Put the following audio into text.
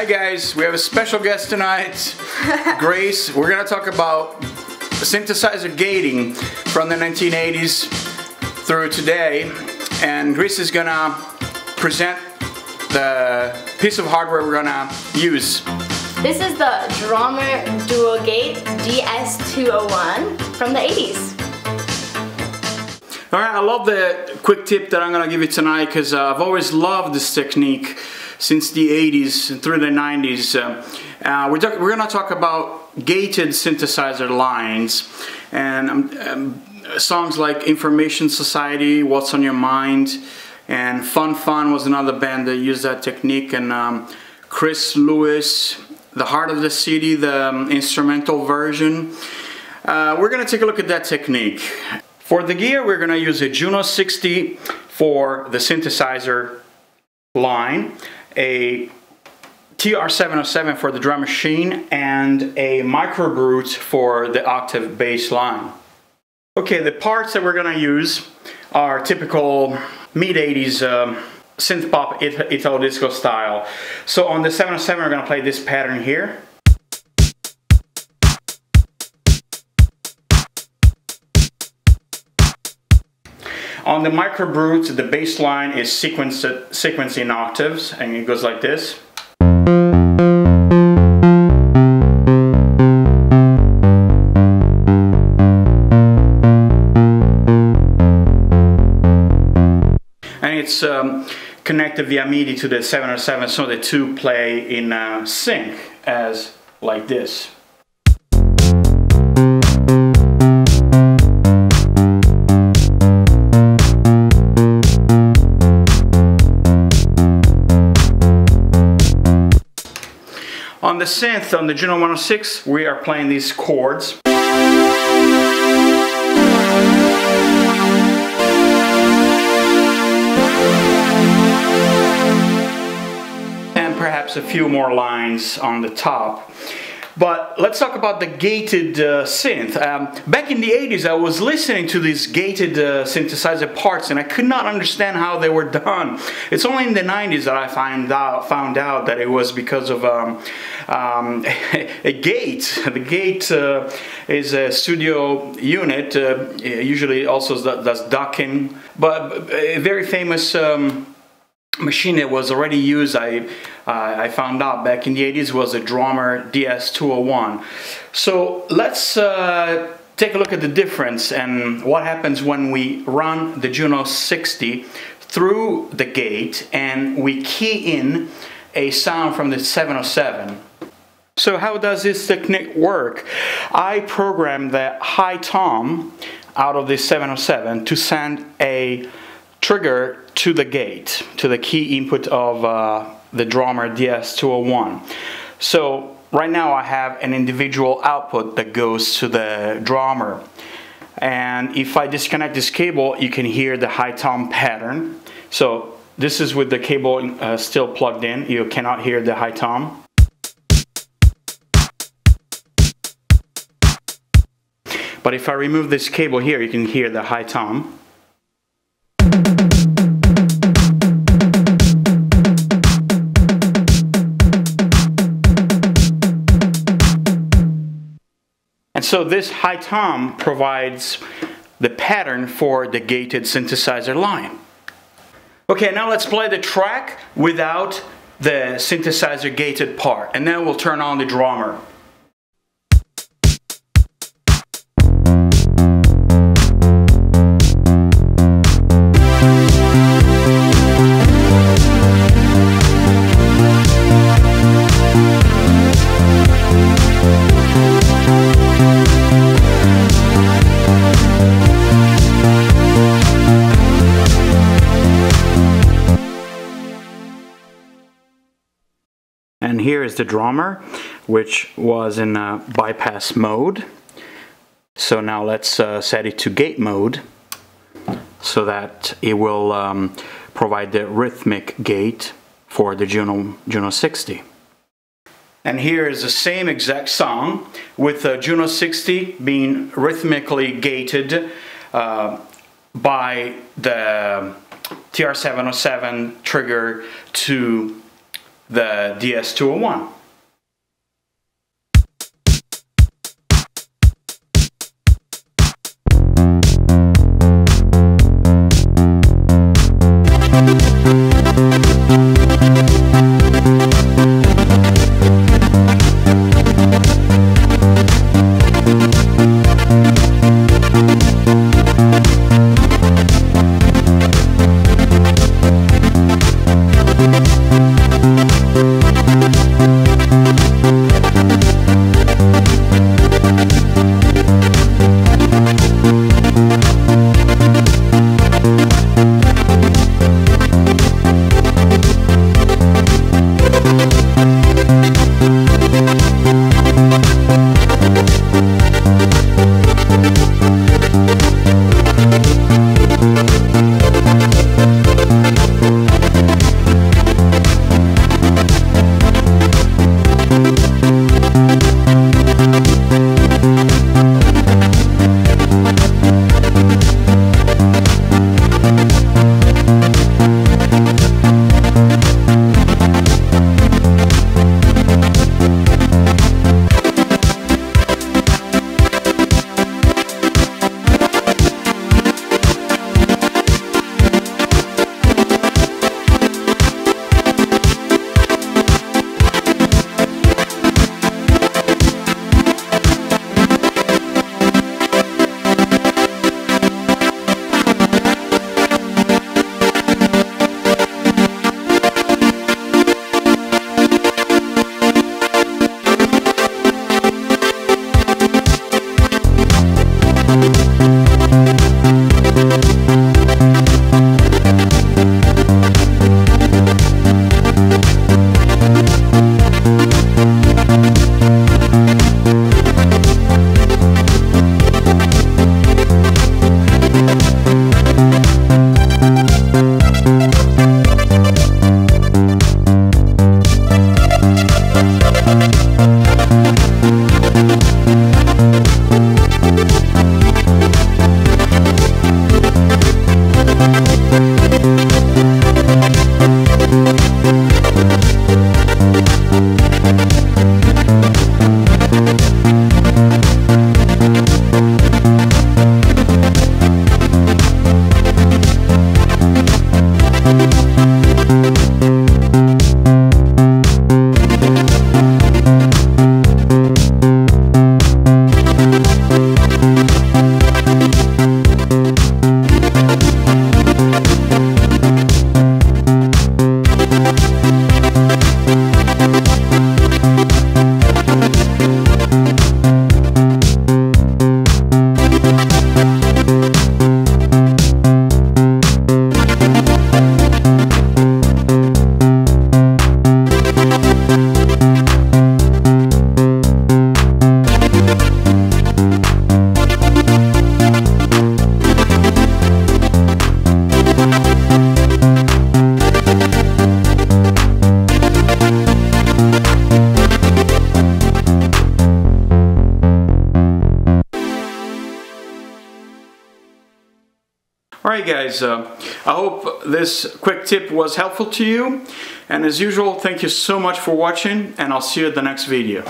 Hi guys, we have a special guest tonight, Grace. We're gonna talk about synthesizer gating from the 1980s through today, and Grace is gonna present the piece of hardware we're gonna use. This is the Drawmer DS201 from the 80s. Alright, I love the quick tip that I'm gonna give you tonight because I've always loved this technique since the 80s and through the 90s. We're gonna talk about gated synthesizer lines and songs like Information Society, What's on Your Mind, and Fun Fun was another band that used that technique, and Chris Lewis, The Heart of the City, the instrumental version. We're gonna take a look at that technique. For the gear, we're gonna use a Juno 60 for the synthesizer line, a TR-707 for the drum machine, and a Micro Brute for the octave bass line. Okay, the parts that we're gonna use are typical mid-80s synth pop Italo disco style. So on the 707 we're gonna play this pattern here. On the Micro Brute, the bass line is sequenced in octaves, and it goes like this. And it's connected via MIDI to the 707, so the two play in sync as like this. On the synth, on the Juno 106, we are playing these chords. And perhaps a few more lines on the top. But let's talk about the gated synth. Back in the 80s, I was listening to these gated synthesizer parts, and I could not understand how they were done. It's only in the 90s that I found out that it was because of a gate. The gate is a studio unit, usually also does ducking, but a very famous machine that was already used, I found out back in the 80s, was a Drawmer DS201. So let's take a look at the difference and what happens when we run the Juno 60 through the gate and we key in a sound from the 707. So how does this technique work? I programmed the high tom out of the 707 to send a trigger to the gate, to the key input of the Drawmer DS201. So right now I have an individual output that goes to the Drawmer, and if I disconnect this cable, you can hear the high tom pattern. So this is with the cable still plugged in. You cannot hear the high tom. But if I remove this cable here, you can hear the high tom. So this high tom provides the pattern for the gated synthesizer line. Okay, now let's play the track without the synthesizer gated part, and then we'll turn on the Drawmer. And here is the Drawmer, which was in bypass mode. So now let's set it to gate mode so that it will provide the rhythmic gate for the Juno 60. And here is the same exact song with the Juno 60 being rhythmically gated by the TR-707 trigger to the DS201. Alright guys, I hope this quick tip was helpful to you, and as usual, thank you so much for watching, and I'll see you at the next video.